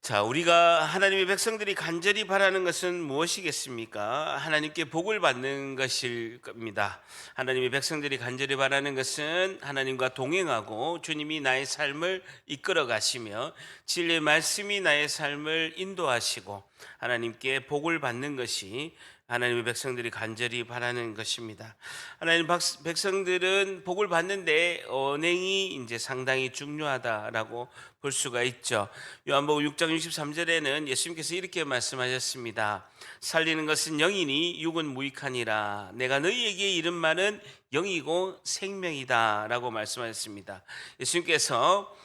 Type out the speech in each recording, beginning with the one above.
자, 우리가 하나님의 백성들이 간절히 바라는 것은 무엇이겠습니까? 하나님께 복을 받는 것일 겁니다. 하나님의 백성들이 간절히 바라는 것은 하나님과 동행하고 주님이 나의 삶을 이끌어 가시며 진리의 말씀이 나의 삶을 인도하시고 하나님께 복을 받는 것이 하나님의 백성들이 간절히 바라는 것입니다. 하나님 백성들은 복을 받는데 언행이 이제 상당히 중요하다라고 볼 수가 있죠. 요한복음 6장 63절에는 예수님께서 이렇게 말씀하셨습니다. 살리는 것은 영이니 육은 무익하니라. 내가 너희에게 이른 말은 영이고 생명이다라고 말씀하셨습니다. 예수님께서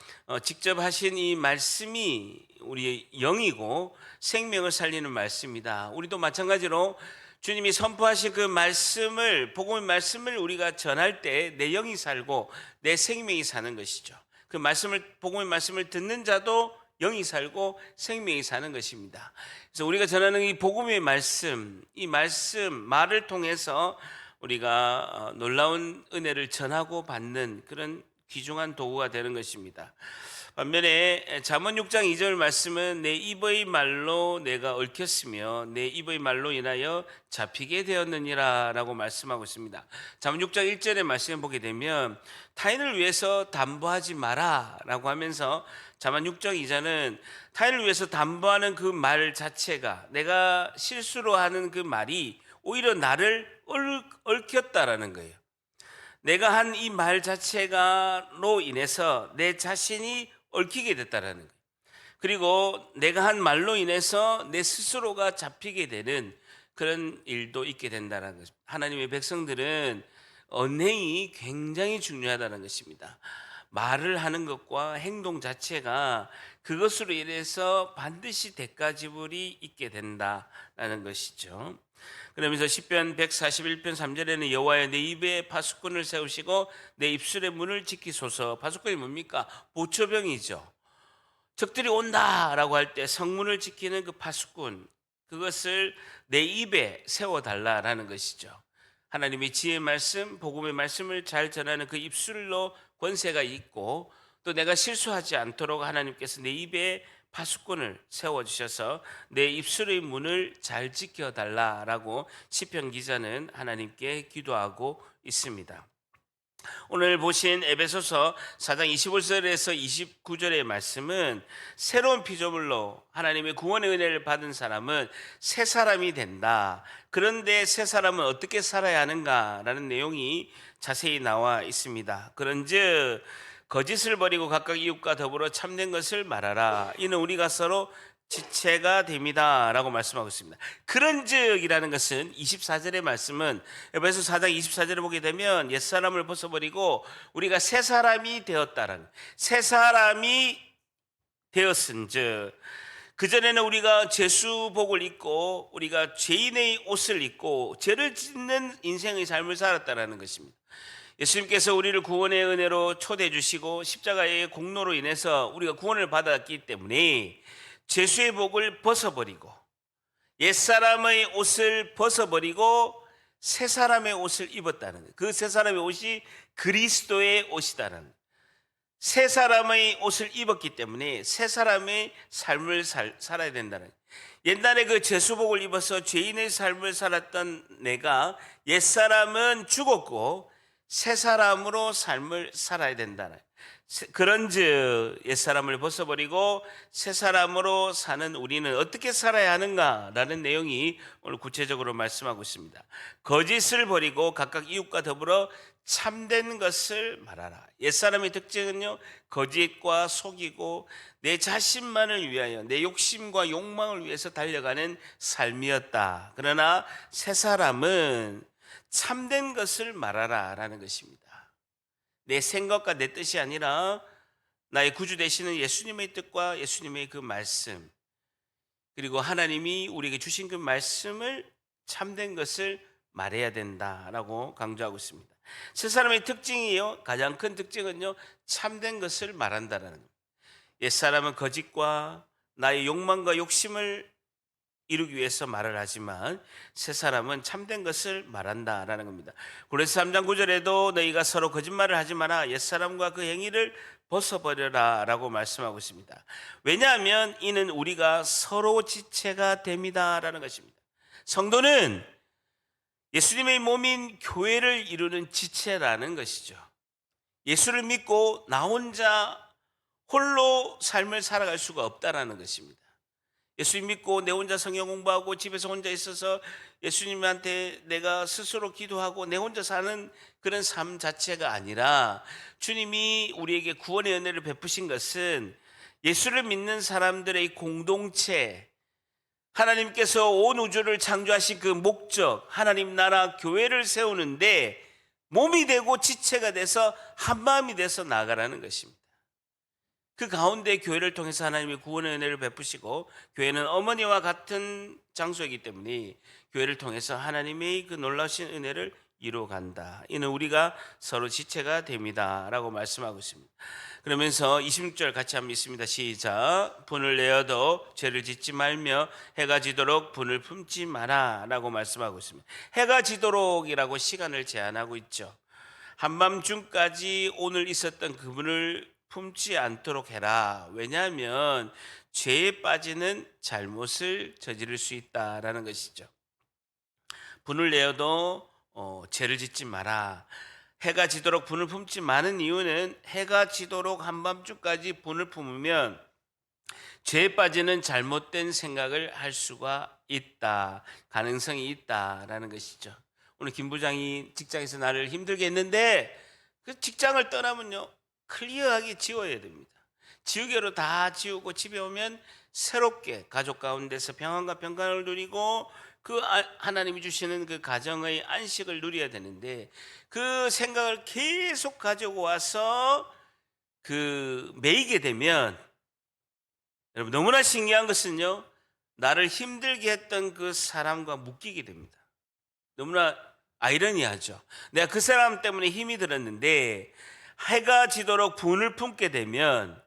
직접 하신 이 말씀이 우리의 영이고 생명을 살리는 말씀이다. 우리도 마찬가지로 주님이 선포하신 그 말씀을, 복음의 말씀을 우리가 전할 때 내 영이 살고 내 생명이 사는 것이죠. 그 말씀을, 복음의 말씀을 듣는 자도 영이 살고 생명이 사는 것입니다. 그래서 우리가 전하는 이 복음의 말씀, 이 말씀 말을 통해서 우리가 놀라운 은혜를 전하고 받는 그런 귀중한 도구가 되는 것입니다. 반면에 잠언 6장 2절 말씀은 내 입의 말로 내가 얽혔으며 내 입의 말로 인하여 잡히게 되었느니라 라고 말씀하고 있습니다. 잠언 6장 1절의 말씀을 보게 되면 타인을 위해서 담보하지 마라 라고 하면서 잠언 6장 2절은 타인을 위해서 담보하는 그 말 자체가, 내가 실수로 하는 그 말이 오히려 나를 얽혔다라는 거예요. 내가 한 이 말 자체가로 인해서 내 자신이 얽히게 됐다라는 거예요. 그리고 내가 한 말로 인해서 내 스스로가 잡히게 되는 그런 일도 있게 된다는 것입니다. 하나님의 백성들은 언행이 굉장히 중요하다는 것입니다. 말을 하는 것과 행동 자체가 그것으로 인해서 반드시 대가 지불이 있게 된다라는 것이죠. 그러면서 시편 141편 3절에는 여호와여 내 입에 파수꾼을 세우시고 내 입술의 문을 지키소서. 파수꾼이 뭡니까? 보초병이죠. 적들이 온다라고 할 때 성문을 지키는 그 파수꾼, 그것을 내 입에 세워달라라는 것이죠. 하나님의 지혜의 말씀, 복음의 말씀을 잘 전하는 그 입술로 권세가 있고, 또 내가 실수하지 않도록 하나님께서 내 입에 파수꾼을 세워주셔서 내 입술의 문을 잘 지켜달라라고 시편 기자는 하나님께 기도하고 있습니다. 오늘 보신 에베소서 4장 25절에서 29절의 말씀은 새로운 피조물로 하나님의 구원의 은혜를 받은 사람은 새 사람이 된다. 그런데 새 사람은 어떻게 살아야 하는가라는 내용이 자세히 나와 있습니다. 그런즉 거짓을 버리고 각각 이웃과 더불어 참된 것을 말하라. 이는 우리가 서로 지체가 됩니다 라고 말씀하고 있습니다. 그런즉이라는 것은 24절의 말씀은 에베소 4장 24절을 보게 되면 옛사람을 벗어버리고 우리가 새 사람이 되었다라는, 새 사람이 되었은즉, 그전에는 우리가 죄수복을 입고 우리가 죄인의 옷을 입고 죄를 짓는 인생의 삶을 살았다라는 것입니다. 예수님께서 우리를 구원의 은혜로 초대해 주시고 십자가의 공로로 인해서 우리가 구원을 받았기 때문에 죄수의 복을 벗어버리고 옛사람의 옷을 벗어버리고 새 사람의 옷을 입었다는 거예요. 그 새 사람의 옷이 그리스도의 옷이다는, 새 사람의 옷을 입었기 때문에 새 사람의 삶을 살아야 된다는 거예요. 옛날에 그 죄수복을 입어서 죄인의 삶을 살았던 내가, 옛사람은 죽었고 새 사람으로 삶을 살아야 된다는, 그런즉 옛사람을 벗어버리고 새 사람으로 사는 우리는 어떻게 살아야 하는가라는 내용이 오늘 구체적으로 말씀하고 있습니다. 거짓을 버리고 각각 이웃과 더불어 참된 것을 말하라. 옛사람의 특징은요, 거짓과 속이고 내 자신만을 위하여, 내 욕심과 욕망을 위해서 달려가는 삶이었다. 그러나 새 사람은 참된 것을 말하라 라는 것입니다. 내 생각과 내 뜻이 아니라 나의 구주 되시는 예수님의 뜻과 예수님의 그 말씀, 그리고 하나님이 우리에게 주신 그 말씀을 참된 것을 말해야 된다라고 강조하고 있습니다. 새 사람의 특징이요, 가장 큰 특징은요, 참된 것을 말한다라는 겁니다. 옛사람은 거짓과 나의 욕망과 욕심을 이루기 위해서 말을 하지만 새 사람은 참된 것을 말한다라는 겁니다. 고린도서 3장 9절에도 너희가 서로 거짓말을 하지 마라 옛사람과 그 행위를 벗어버려라라고 말씀하고 있습니다. 왜냐하면 이는 우리가 서로 지체가 됩니다라는 것입니다. 성도는 예수님의 몸인 교회를 이루는 지체라는 것이죠. 예수를 믿고 나 혼자 홀로 삶을 살아갈 수가 없다라는 것입니다. 예수님 믿고 내 혼자 성경 공부하고 집에서 혼자 있어서 예수님한테 내가 스스로 기도하고 내 혼자 사는 그런 삶 자체가 아니라 주님이 우리에게 구원의 은혜를 베푸신 것은 예수를 믿는 사람들의 공동체, 하나님께서 온 우주를 창조하신 그 목적, 하나님 나라 교회를 세우는데 몸이 되고 지체가 돼서 한마음이 돼서 나아가라는 것입니다. 그 가운데 교회를 통해서 하나님의 구원의 은혜를 베푸시고 교회는 어머니와 같은 장소이기 때문에 교회를 통해서 하나님의 그 놀라우신 은혜를 이루어간다. 이는 우리가 서로 지체가 됩니다 라고 말씀하고 있습니다. 그러면서 26절 같이 한번 읽습니다. 시작. 분을 내어도 죄를 짓지 말며 해가 지도록 분을 품지 마라 라고 말씀하고 있습니다. 해가 지도록이라고 시간을 제한하고 있죠. 한밤중까지 오늘 있었던 그분을 품지 않도록 해라. 왜냐하면 죄에 빠지는 잘못을 저지를 수 있다라는 것이죠. 분을 내어도 죄를 짓지 마라. 해가 지도록 분을 품지 마는 이유는 해가 지도록 한밤중까지 분을 품으면 죄에 빠지는 잘못된 생각을 할 수가 있다. 가능성이 있다라는 것이죠. 오늘 김 부장이 직장에서 나를 힘들게 했는데 그 직장을 떠나면요 클리어하게 지워야 됩니다. 지우개로 다 지우고 집에 오면 새롭게 가족 가운데서 평안과 평강을 누리고 그 하나님이 주시는 그 가정의 안식을 누려야 되는데 그 생각을 계속 가지고 와서 그 매이게 되면 여러분 너무나 신기한 것은요 나를 힘들게 했던 그 사람과 묶이게 됩니다. 너무나 아이러니하죠. 내가 그 사람 때문에 힘이 들었는데 해가 지도록 분을 품게 되면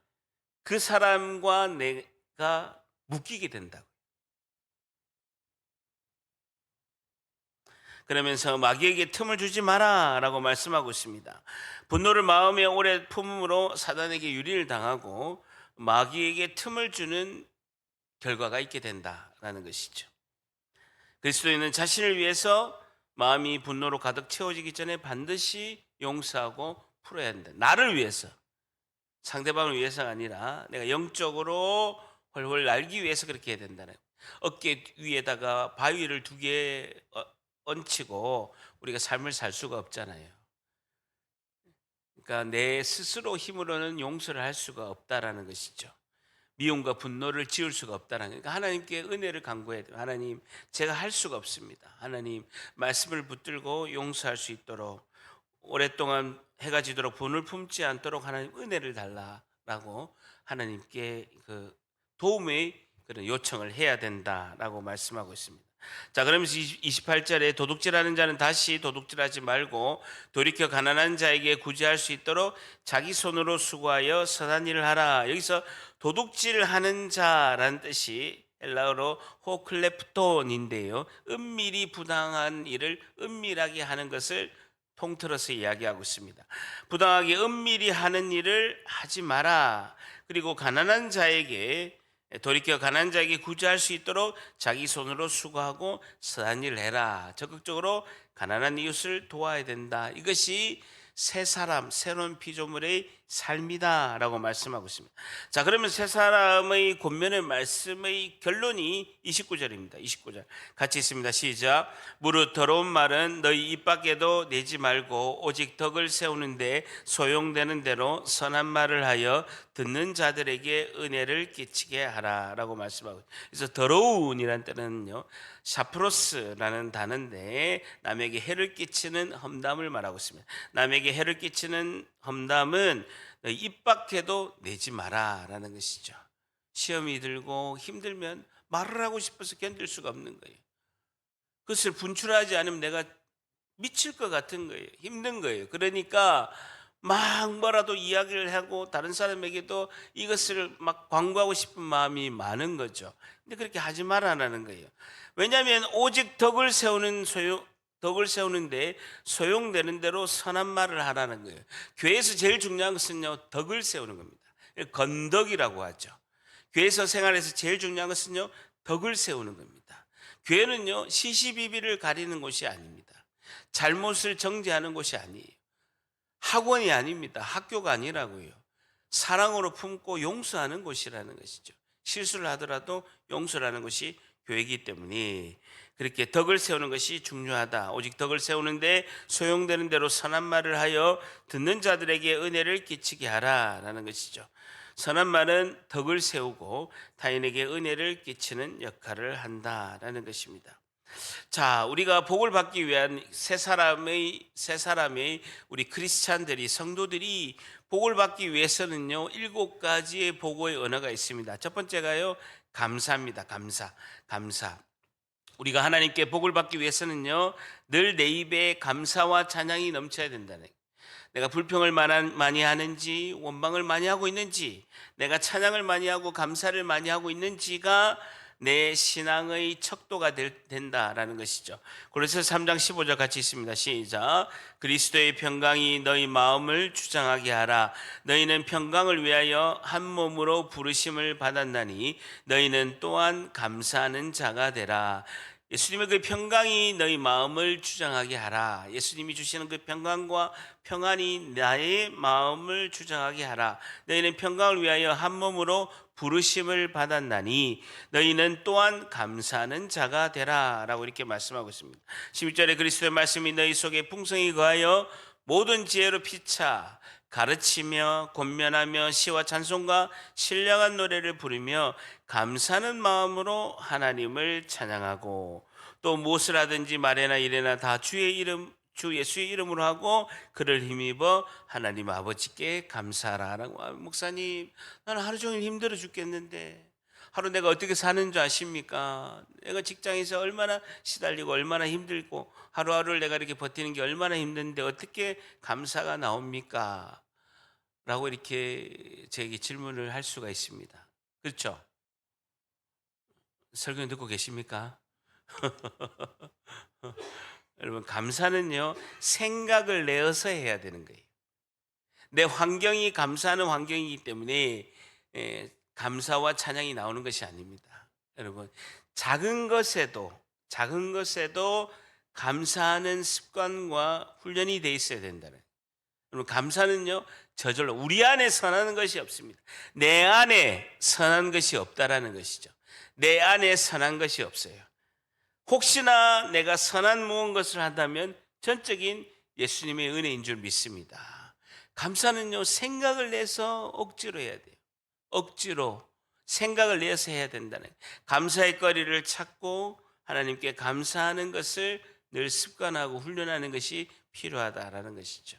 그 사람과 내가 묶이게 된다고. 그러면서 마귀에게 틈을 주지 마라 라고 말씀하고 있습니다. 분노를 마음에 오래 품음으로 사단에게 유리를 당하고 마귀에게 틈을 주는 결과가 있게 된다라는 것이죠. 그리스도인은 자신을 위해서 마음이 분노로 가득 채워지기 전에 반드시 용서하고 풀어야 한다. 나를 위해서, 상대방을 위해서가 아니라 내가 영적으로 훨훨 날기 위해서 그렇게 해야 된다는. 어깨 위에다가 바위를 2개 얹히고 우리가 삶을 살 수가 없잖아요. 그러니까 내 스스로 힘으로는 용서를 할 수가 없다라는 것이죠. 미움과 분노를 지울 수가 없다는 거니까 하나님께 은혜를 간구해야 돼요. 하나님, 제가 할 수가 없습니다. 하나님, 말씀을 붙들고 용서할 수 있도록 오랫동안 해가 지도록 분을 품지 않도록 하나님 은혜를 달라라고 하나님께 그 도움의 그런 요청을 해야 된다라고 말씀하고 있습니다. 자, 그러면서 28절에 도둑질하는 자는 다시 도둑질하지 말고 돌이켜 가난한 자에게 구제할 수 있도록 자기 손으로 수고하여 선한 일을 하라. 여기서 도둑질하는 자라는 뜻이 헬라어로 호클레프톤인데요. 은밀히 부당한 일을 은밀하게 하는 것을 통틀어서 이야기하고 있습니다. 부당하게 은밀히 하는 일을 하지 마라. 그리고 가난한 자에게 돌이켜 가난한 자에게 구제할 수 있도록 자기 손으로 수고하고 선한 일을 해라. 적극적으로 가난한 이웃을 도와야 된다. 이것이 새 사람, 새로운 피조물의 삶이다라고 말씀하고 있습니다. 자, 그러면 새 사람의 권면의 말씀의 결론이 29절입니다. 29절 같이 있습니다. 시작. 무릇 더러운 말은 너희 입 밖에도 내지 말고 오직 덕을 세우는데 소용되는 대로 선한 말을 하여 듣는 자들에게 은혜를 끼치게 하라라고 말씀하고 있습니다. 그래서 더러운이라는 뜻은요 샤프로스라는 단어인데 남에게 해를 끼치는 험담을 말하고 있습니다. 남에게 해를 끼치는 험담은 입 밖에도 내지 마라라는 것이죠. 시험이 들고 힘들면 말을 하고 싶어서 견딜 수가 없는 거예요. 그것을 분출하지 않으면 내가 미칠 것 같은 거예요. 힘든 거예요. 그러니까 막 뭐라도 이야기를 하고 다른 사람에게도 이것을 막 광고하고 싶은 마음이 많은 거죠. 근데 그렇게 하지 말아라는 거예요. 왜냐하면 오직 덕을 세우는데 소용되는 대로 선한 말을 하라는 거예요. 교회에서 제일 중요한 것은요, 덕을 세우는 겁니다. 건덕이라고 하죠. 교회에서 생활에서 제일 중요한 것은요, 덕을 세우는 겁니다. 교회는요, 시시비비를 가리는 곳이 아닙니다. 잘못을 정죄하는 곳이 아니에요. 학원이 아닙니다. 학교가 아니라고요. 사랑으로 품고 용서하는 곳이라는 것이죠. 실수를 하더라도 용서를 하는 것이 교회이기 때문에 그렇게 덕을 세우는 것이 중요하다. 오직 덕을 세우는데 소용되는 대로 선한 말을 하여 듣는 자들에게 은혜를 끼치게 하라라는 것이죠. 선한 말은 덕을 세우고 타인에게 은혜를 끼치는 역할을 한다라는 것입니다. 자, 우리가 복을 받기 위한 세 사람의 우리 크리스찬들이 성도들이 복을 받기 위해서는요, 7가지의 복의 언어가 있습니다. 첫 번째가요, 감사입니다. 감사. 우리가 하나님께 복을 받기 위해서는요, 늘 내 입에 감사와 찬양이 넘쳐야 된다는 거예요. 내가 불평을 많이 하는지, 원망을 많이 하고 있는지, 내가 찬양을 많이 하고 감사를 많이 하고 있는지가 내 신앙의 척도가 된다라는 것이죠. 고린도서 3장 15절 같이 있습니다. 시작. 그리스도의 평강이 너희 마음을 주장하게 하라. 너희는 평강을 위하여 한 몸으로 부르심을 받았나니 너희는 또한 감사하는 자가 되라. 예수님의 그 평강이 너희 마음을 주장하게 하라. 예수님이 주시는 그 평강과 평안이 나의 마음을 주장하게 하라. 너희는 평강을 위하여 한 몸으로 부르심을 받았나니 너희는 또한 감사하는 자가 되라 라고 이렇게 말씀하고 있습니다. 11절에 그리스도의 말씀이 너희 속에 풍성히 거하여 모든 지혜로 피차 가르치며 권면하며 시와 찬송과 신령한 노래를 부르며 감사하는 마음으로 하나님을 찬양하고 또 무엇을 하든지 말이나 이래나 다 주 예수의 이름으로 하고 그를 힘입어 하나님 아버지께 감사하라라고. 목사님, 나는 하루 종일 힘들어 죽겠는데 하루 내가 어떻게 사는 줄 아십니까? 내가 직장에서 얼마나 시달리고 얼마나 힘들고 하루하루를 내가 이렇게 버티는 게 얼마나 힘든데 어떻게 감사가 나옵니까? 라고 이렇게 저에게 질문을 할 수가 있습니다. 그렇죠? 설교 듣고 계십니까? 여러분, 감사는요, 생각을 내어서 해야 되는 거예요. 내 환경이 감사하는 환경이기 때문에 감사와 찬양이 나오는 것이 아닙니다. 여러분, 작은 것에도 감사하는 습관과 훈련이 돼 있어야 된다는. 여러분, 감사는요, 저절로 우리 안에 선한 것이 없습니다. 내 안에 선한 것이 없다라는 것이죠. 내 안에 선한 것이 없어요. 혹시나 내가 선한 무언가를 한다면 전적인 예수님의 은혜인 줄 믿습니다. 감사는요, 생각을 내서 억지로 해야 돼요. 억지로 생각을 내서 해야 된다는, 감사의 거리를 찾고 하나님께 감사하는 것을 늘 습관하고 훈련하는 것이 필요하다라는 것이죠.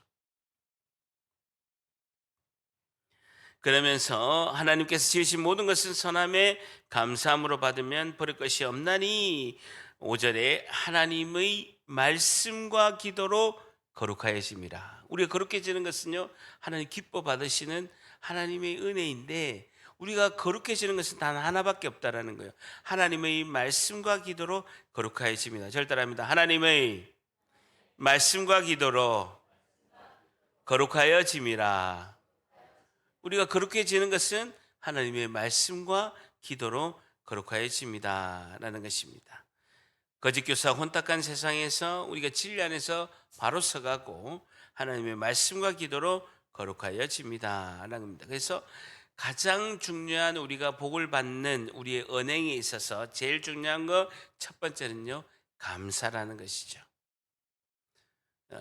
그러면서 하나님께서 지으신 모든 것은 선함에 감사함으로 받으면 버릴 것이 없나니 5절에 하나님의 말씀과 기도로 거룩하여짐이라. 우리가 거룩해지는 것은요, 하나님 기뻐 받으시는 하나님의 은혜인데 우리가 거룩해지는 것은 단 하나밖에 없다라는 거예요. 하나님의 말씀과 기도로 거룩하여짐이다. 절 따라합니다. 하나님의 말씀과 기도로 거룩하여짐이라. 우리가 거룩해지는 것은 하나님의 말씀과 기도로 거룩하여집니다 라는 것입니다. 거짓교사 혼탁한 세상에서 우리가 진리 안에서 바로 서가고 하나님의 말씀과 기도로 거룩하여집니다 라는 겁니다. 그래서 가장 중요한 우리가 복을 받는 우리의 언행에 있어서 제일 중요한 거 첫 번째는요, 감사라는 것이죠.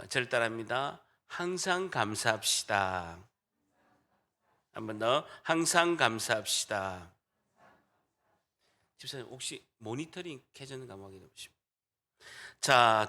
저를 따라합니다. 항상 감사합시다. 한 번 더, 항상 감사합시다. 집사님, 혹시 모니터링 켜졌는가 한번 확인해 보십시오. 자,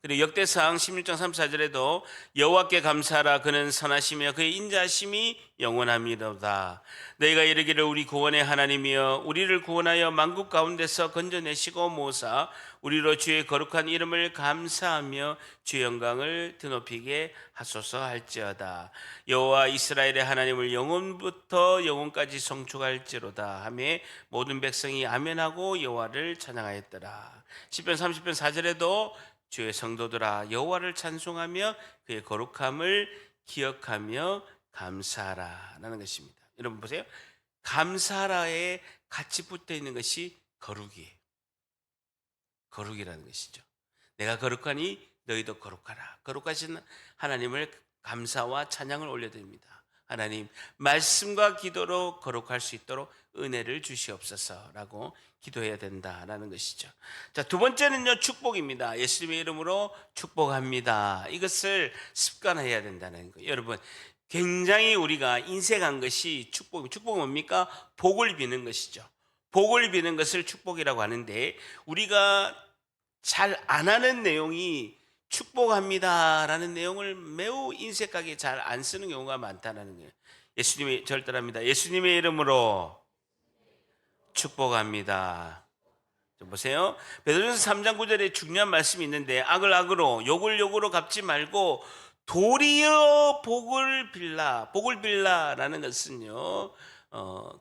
그리고 역대상 16장 3, 4절에도 여호와께 감사하라. 그는 선하시며 그의 인자하심이 영원함이로다. 너희가 이르기를 우리 구원의 하나님이여 우리를 구원하여 만국 가운데서 건져내시고 모사 우리로 주의 거룩한 이름을 감사하며 주의 영광을 드높이게 하소서 할지어다. 여호와 이스라엘의 하나님을 영원부터 영원까지 송축할지로다 하며 모든 백성이 아멘하고 여호와를 찬양하였더라. 시편 30편 4절에도 주의 성도들아 여호와를 찬송하며 그의 거룩함을 기억하며 감사하라라는 것입니다. 여러분 보세요. 감사하라에 같이 붙어 있는 것이 거룩이에요. 거룩이라는 것이죠. 내가 거룩하니 너희도 거룩하라. 거룩하신 하나님을 감사와 찬양을 올려드립니다. 하나님, 말씀과 기도로 거룩할 수 있도록 은혜를 주시옵소서라고 기도해야 된다라는 것이죠. 자, 두 번째는요, 축복입니다. 예수님의 이름으로 축복합니다. 이것을 습관해야 된다는 거예요. 여러분, 굉장히 우리가 인색한 것이 축복이 뭡니까? 복을 비는 것이죠. 복을 비는 것을 축복이라고 하는데 우리가 잘 안 하는 내용이 축복합니다라는 내용을 매우 인색하게 잘 안 쓰는 경우가 많다는 거예요. 예수님이 절대랍니다. 예수님의 이름으로 축복합니다. 좀 보세요. 베드로전서 3장 9절에 중요한 말씀이 있는데 악을 악으로 욕을 욕으로 갚지 말고 도리어 복을 빌라. 복을 빌라라는 것은요.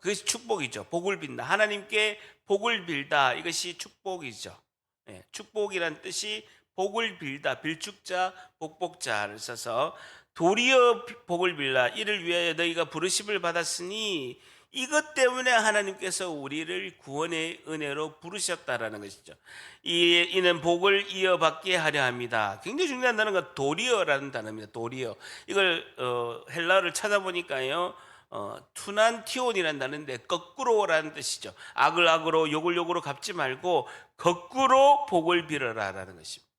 그것이 축복이죠. 복을 빈다. 하나님께 복을 빌다. 이것이 축복이죠. 예, 축복이란 뜻이 복을 빌다, 빌축자, 복복자를 써서 도리어 복을 빌라. 이를 위하여 너희가 부르심을 받았으니 이것 때문에 하나님께서 우리를 구원의 은혜로 부르셨다라는 것이죠. 이는 복을 이어받게 하려 합니다. 굉장히 중요한 단어가 도리어라는 단어입니다. 도리어. 이걸 헬라어를 찾아보니까요. 투난티온이라는 단어인데 거꾸로라는 뜻이죠. 악을 악으로 욕을 욕으로 갚지 말고 거꾸로 복을 빌어라라는 것입니다.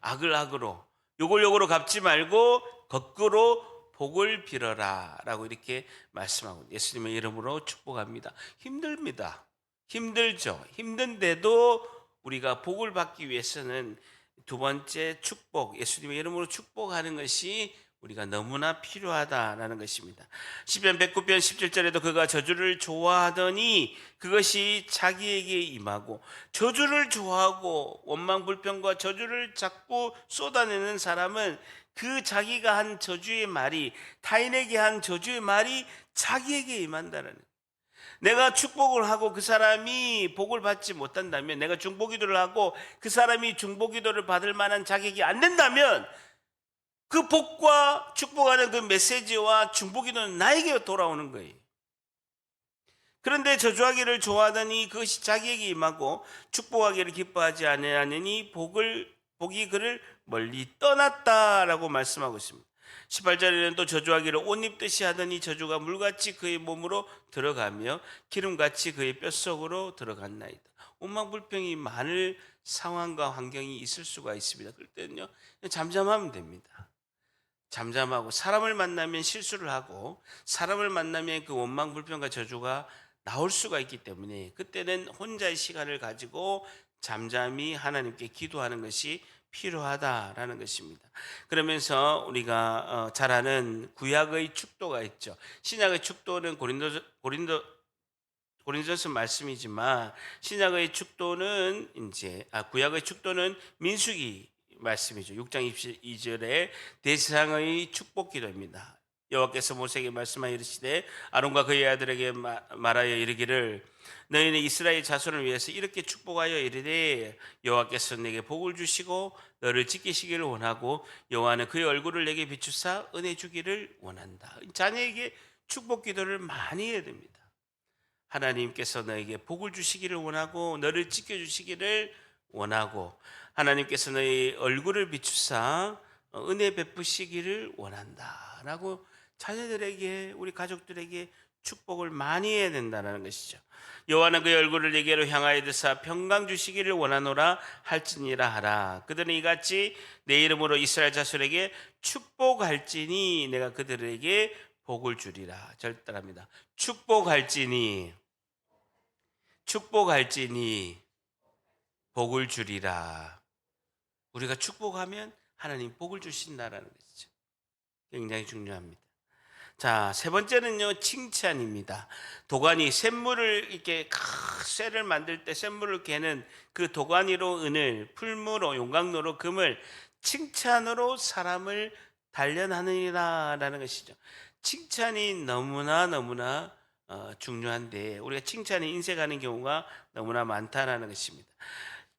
악을 악으로 욕을 욕으로 갚지 말고 거꾸로 복을 빌어라라고 이렇게 말씀하고 예수님의 이름으로 축복합니다. 힘듭니다. 힘들죠. 힘든데도 우리가 복을 받기 위해서는 두 번째 축복, 예수님의 이름으로 축복하는 것이 우리가 너무나 필요하다라는 것입니다. 시편 109편 17절에도 그가 저주를 좋아하더니 그것이 자기에게 임하고 저주를 좋아하고 원망 불평과 저주를 자꾸 쏟아내는 사람은 그 자기가 한 저주의 말이 타인에게 한 저주의 말이 자기에게 임한다는 거예요. 내가 축복을 하고 그 사람이 복을 받지 못한다면 내가 중보기도를 하고 그 사람이 중보기도를 받을 만한 자격이 안 된다면 그 복과 축복하는 그 메시지와 중보기도는 나에게 돌아오는 거예요. 그런데 저주하기를 좋아하더니 그것이 자기에게 임하고 축복하기를 기뻐하지 아니하느니 복이 그를 멀리 떠났다라고 말씀하고 있습니다. 18절에는 또 저주하기를 옷 입듯이 하더니 저주가 물같이 그의 몸으로 들어가며 기름같이 그의 뼛속으로 들어갔나이다. 원망불평이 많을 상황과 환경이 있을 수가 있습니다. 그럴 때는요 잠잠하면 됩니다. 잠잠하고 사람을 만나면 실수를 하고 사람을 만나면 그 원망 불평과 저주가 나올 수가 있기 때문에 그때는 혼자의 시간을 가지고 잠잠히 하나님께 기도하는 것이 필요하다라는 것입니다. 그러면서 우리가 잘 아는 구약의 축도가 있죠. 신약의 축도는 고린도전서 말씀이지만 신약의 축도는 구약의 축도는 민수기 말씀이죠. 6장 22절에 대상의 축복 기도입니다. 여호와께서 모세에게 말씀하여 이르시되 아론과 그의 아들에게 말하여 이르기를 너희는 이스라엘 자손을 위해서 이렇게 축복하여 이르되 여호와께서 내게 복을 주시고 너를 지키시기를 원하고 여호와는 그의 얼굴을 내게 비추사 은혜 주기를 원한다. 자녀에게 축복 기도를 많이 해야 됩니다. 하나님께서 너에게 복을 주시기를 원하고 너를 지켜주시기를 원하고 하나님께서 너의 얼굴을 비추사 은혜 베푸시기를 원한다라고 자녀들에게 우리 가족들에게 축복을 많이 해야 된다는 것이죠. 여호와는 그의 얼굴을 내게로 향하여 드사 평강 주시기를 원하노라 할지니라 하라. 그들은 이같이 내 이름으로 이스라엘 자손에게 축복할지니 내가 그들에게 복을 주리라. 절대랍니다. 축복할지니 복을 주리라. 우리가 축복하면 하나님 복을 주신다라는 것이죠. 굉장히 중요합니다. 자, 세 번째는요, 칭찬입니다. 도가니, 샘물을 이렇게 쇠를 만들 때 샘물을 개는 그 도가니로 은을, 풀무로 용광로로 금을, 칭찬으로 사람을 단련하느니라라는 것이죠. 칭찬이 너무나 중요한데 우리가 칭찬이 인색하는 경우가 너무나 많다라는 것입니다.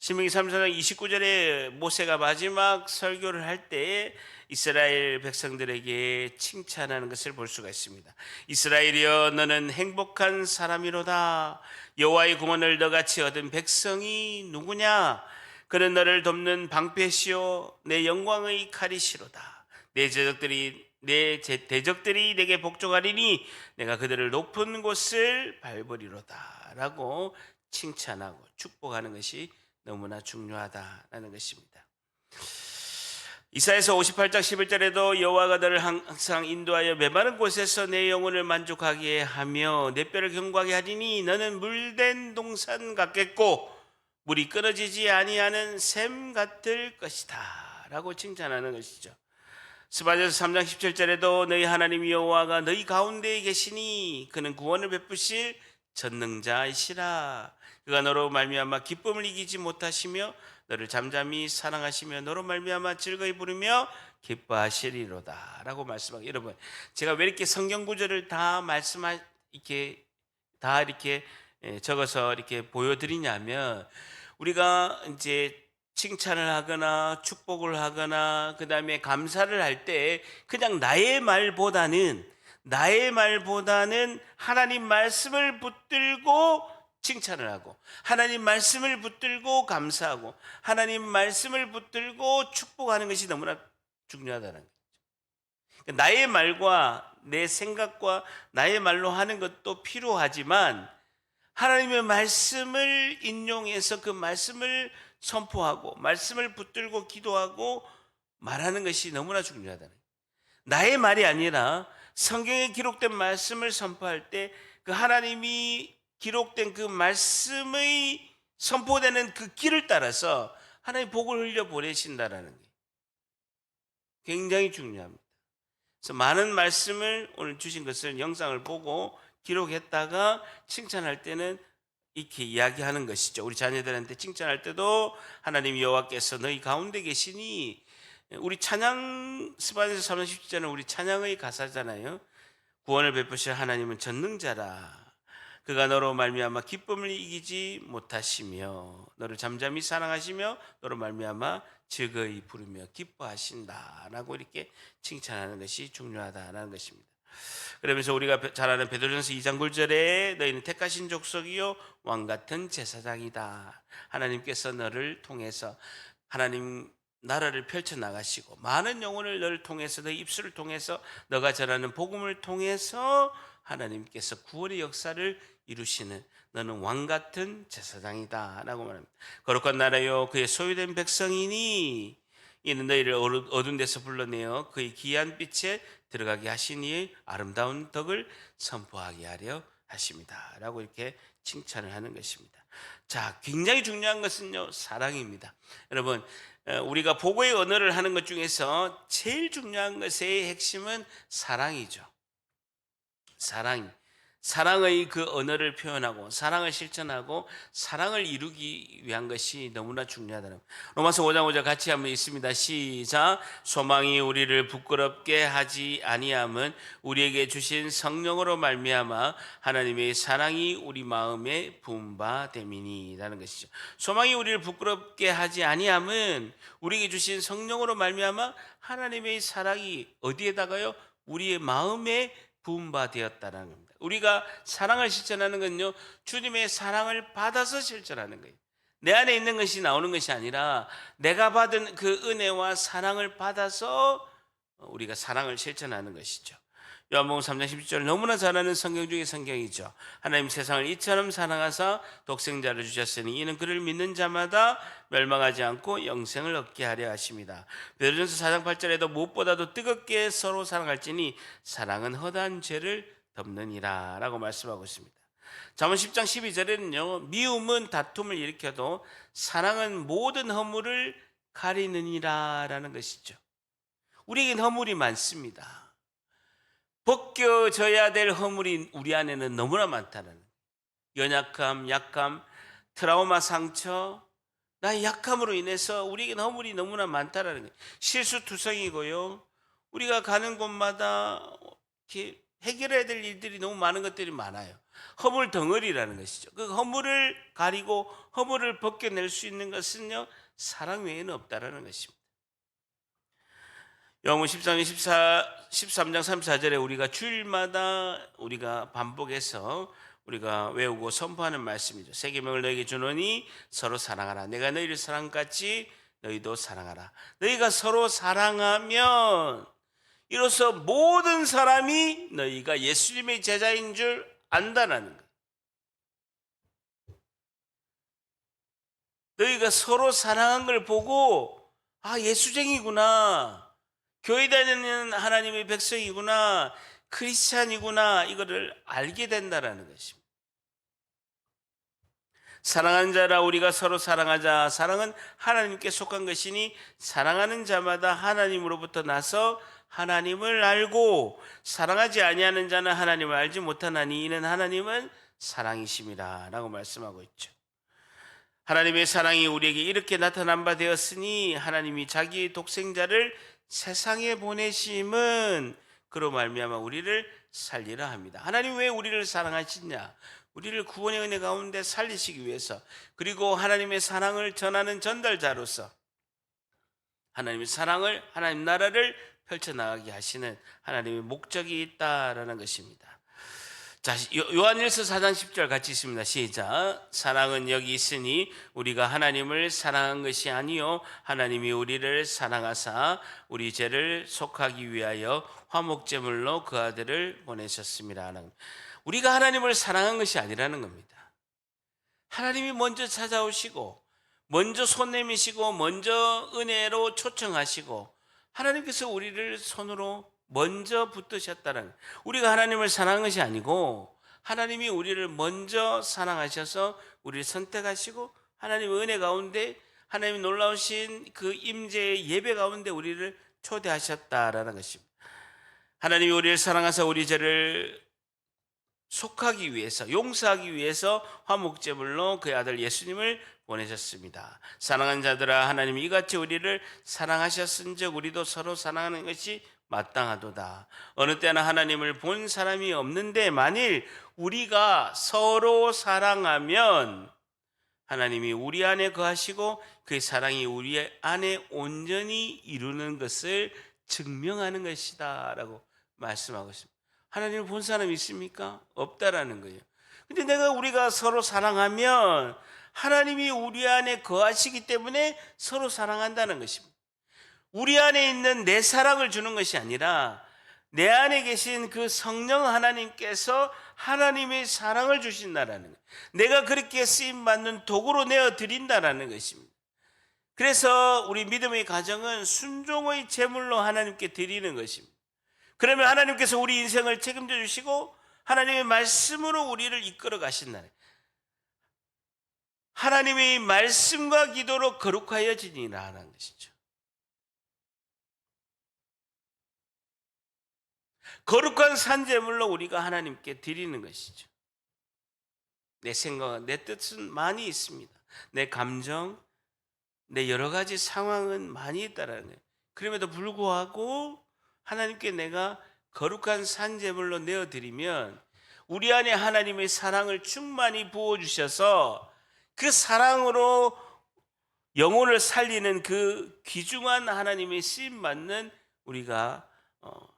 신명기 3장 29절에 모세가 마지막 설교를 할 때에 이스라엘 백성들에게 칭찬하는 것을 볼 수가 있습니다. 이스라엘이여 너는 행복한 사람이로다. 여호와의 구원을 너같이 얻은 백성이 누구냐? 그는 너를 돕는 방패시요 내 영광의 칼이시로다. 내 대적들이 내게 복종하리니 내가 그들을 높은 곳을 밟으리로다라고 칭찬하고 축복하는 것이 너무나 중요하다라는 것입니다. 이사야서 58장 11절에도 여호와가 너를 항상 인도하여 메마른 곳에서 내 영혼을 만족하게 하며 내 뼈를 견고하게 하리니 너는 물된 동산 같겠고 물이 끊어지지 아니하는 샘 같을 것이다 라고 칭찬하는 것이죠. 스바냐서 3장 17절에도 너희 하나님 여호와가 너희 가운데에 계시니 그는 구원을 베푸실 전능자이시라. 그가 너로 말미암아 기쁨을 이기지 못하시며 너를 잠잠히 사랑하시며 너로 말미암아 즐거이 부르며 기뻐하시리로다 라고 말씀하고, 여러분 제가 왜 이렇게 성경 구절을 다 이렇게 적어서 이렇게 보여드리냐면, 우리가 이제 칭찬을 하거나 축복을 하거나 그 다음에 감사를 할 때 그냥 나의 말보다는 하나님 말씀을 붙들고 칭찬을 하고, 하나님 말씀을 붙들고 감사하고, 하나님 말씀을 붙들고 축복하는 것이 너무나 중요하다는 거죠. 그러니까 나의 말과 내 생각과 나의 말로 하는 것도 필요하지만 하나님의 말씀을 인용해서 그 말씀을 선포하고 말씀을 붙들고 기도하고 말하는 것이 너무나 중요하다는 거예요. 나의 말이 아니라 성경에 기록된 말씀을 선포할 때 그 하나님이 기록된 그 말씀의 선포되는 그 길을 따라서 하나님의 복을 흘려 보내신다라는 게 굉장히 중요합니다. 그래서 많은 말씀을 오늘 주신 것을 영상을 보고 기록했다가 칭찬할 때는 이렇게 이야기하는 것이죠. 우리 자녀들한테 칭찬할 때도 하나님 여호와께서 너희 가운데 계시니, 우리 찬양 스바냐서 3장 17절은 우리 찬양의 가사잖아요. 구원을 베푸실 하나님은 전능자라. 그가 너로 말미암아 기쁨을 이기지 못하시며 너를 잠잠히 사랑하시며 너로 말미암아 즐거이 부르며 기뻐하신다라고 이렇게 칭찬하는 것이 중요하다라는 것입니다. 그러면서 우리가 잘 아는 베드로전서 2장 9절에 너희는 택하신 족속이요 왕 같은 제사장이다. 하나님께서 너를 통해서 하나님 나라를 펼쳐 나가시고 많은 영혼을 너를 통해서 너희 입술을 통해서 너가 전하는 복음을 통해서 하나님께서 구원의 역사를 이루시는 너는 왕 같은 제사장이다 라고 말합니다. 거룩한 나라요 그의 소유된 백성이니 이는 너희를 어두운 데서 불러내어 그의 귀한 빛에 들어가게 하시니 아름다운 덕을 선포하게 하려 하십니다 라고 이렇게 칭찬을 하는 것입니다. 자, 굉장히 중요한 것은요 사랑입니다. 여러분, 우리가 복의 언어를 하는 것 중에서 제일 중요한 것의 핵심은 사랑이죠. 사랑의 그 언어를 표현하고 사랑을 실천하고 사랑을 이루기 위한 것이 너무나 중요하다는. 로마서 5장 5절 같이 한번 읽습니다. 시작. 소망이 우리를 부끄럽게 하지 아니함은 우리에게 주신 성령으로 말미암아 하나님의 사랑이 우리 마음에 부은 바 됨이니라는 것이죠. 소망이 우리를 부끄럽게 하지 아니함은 우리에게 주신 성령으로 말미암아 하나님의 사랑이 어디에다가요? 우리의 마음에 부은 바 되었다는 겁니다. 우리가 사랑을 실천하는 건요 주님의 사랑을 받아서 실천하는 거예요. 내 안에 있는 것이 나오는 것이 아니라 내가 받은 그 은혜와 사랑을 받아서 우리가 사랑을 실천하는 것이죠. 요한복음 3장 17절 너무나 잘 아는 성경 중의 성경이죠. 하나님 세상을 이처럼 사랑하사 독생자를 주셨으니 이는 그를 믿는 자마다 멸망하지 않고 영생을 얻게 하려 하십니다. 베드로전서 4장 8절에도 무엇보다도 뜨겁게 서로 사랑할지니 사랑은 허다한 죄를 덮느니라 라고 말씀하고 있습니다. 잠언 10장 12절에는요 미움은 다툼을 일으켜도 사랑은 모든 허물을 가리느니라 라는 것이죠. 우리에겐 허물이 많습니다. 벗겨져야 될 허물이 우리 안에는 너무나 많다는 거예요. 연약함, 약함, 트라우마, 상처, 나의 약함으로 인해서 우리에게 허물이 너무나 많다라는 거예요. 실수투성이고요. 우리가 가는 곳마다 이렇게 해결해야 될 일들이 너무 많은 것들이 많아요. 허물 덩어리라는 것이죠. 그 허물을 가리고 허물을 벗겨낼 수 있는 것은요, 사랑 외에는 없다라는 것입니다. 요한복음 13장 34절에 우리가 주일마다 우리가 반복해서 우리가 외우고 선포하는 말씀이죠. 새 계명을 너에게 주노니 서로 사랑하라. 내가 너희를 사랑같이 너희도 사랑하라. 너희가 서로 사랑하면 이로써 모든 사람이 너희가 예수님의 제자인 줄 안다라는 거예요. 너희가 서로 사랑한 걸 보고 예수쟁이구나, 교회 다니는 하나님의 백성이구나, 크리스찬이구나, 이거를 알게 된다라는 것입니다. 사랑하는 자라 우리가 서로 사랑하자. 사랑은 하나님께 속한 것이니 사랑하는 자마다 하나님으로부터 나서 하나님을 알고, 사랑하지 아니하는 자는 하나님을 알지 못하나니 이는 하나님은 사랑이심이라 라고 말씀하고 있죠. 하나님의 사랑이 우리에게 이렇게 나타난 바 되었으니 하나님이 자기의 독생자를 세상에 보내심은 그로 말미암아 우리를 살리라 합니다. 하나님 왜 우리를 사랑하시냐? 우리를 구원의 은혜 가운데 살리시기 위해서, 그리고 하나님의 사랑을 전하는 전달자로서 하나님의 사랑을, 하나님 나라를 펼쳐나가게 하시는 하나님의 목적이 있다라는 것입니다. 자, 요한일서 4장 10절 같이 있습니다. 시작. 사랑은 여기 있으니 우리가 하나님을 사랑한 것이 아니요 하나님이 우리를 사랑하사 우리 죄를 속하기 위하여 화목제물로 그 아들을 보내셨습니다. 우리가 하나님을 사랑한 것이 아니라는 겁니다. 하나님이 먼저 찾아오시고 먼저 손 내미시고 먼저 은혜로 초청하시고 하나님께서 우리를 손으로 먼저 붙드셨다는, 우리가 하나님을 사랑한 것이 아니고 하나님이 우리를 먼저 사랑하셔서 우리를 선택하시고 하나님의 은혜 가운데, 하나님의 놀라우신 그 임재의 예배 가운데 우리를 초대하셨다라는 것입니다. 하나님이 우리를 사랑하사 우리 죄를 속하기 위해서, 용서하기 위해서 화목제물로 그의 아들 예수님을 보내셨습니다. 사랑하는 자들아, 하나님이 이같이 우리를 사랑하셨은즉 우리도 서로 사랑하는 것이 마땅하도다. 어느 때나 하나님을 본 사람이 없는데 만일 우리가 서로 사랑하면 하나님이 우리 안에 거하시고 그의 사랑이 우리 안에 온전히 이루는 것을 증명하는 것이다 라고 말씀하고 있습니다. 하나님을 본 사람이 있습니까? 없다라는 거예요. 근데 우리가 서로 사랑하면 하나님이 우리 안에 거하시기 때문에 서로 사랑한다는 것입니다. 우리 안에 있는 내 사랑을 주는 것이 아니라 내 안에 계신 그 성령 하나님께서 하나님의 사랑을 주신다라는 거예요. 내가 그렇게 쓰임받는 도구로 내어드린다라는 것입니다. 그래서 우리 믿음의 가정은 순종의 제물로 하나님께 드리는 것입니다. 그러면 하나님께서 우리 인생을 책임져 주시고 하나님의 말씀으로 우리를 이끌어 가신다는, 하나님의 말씀과 기도로 거룩하여지니라는 것이죠. 거룩한 산제물로 우리가 하나님께 드리는 것이죠. 내 생각, 내 뜻은 많이 있습니다. 내 감정, 내 여러 가지 상황은 많이 있다라는 거예요. 그럼에도 불구하고 하나님께 내가 거룩한 산제물로 내어드리면 우리 안에 하나님의 사랑을 충만히 부어주셔서 그 사랑으로 영혼을 살리는 그 귀중한 하나님의 쓰임받는 우리가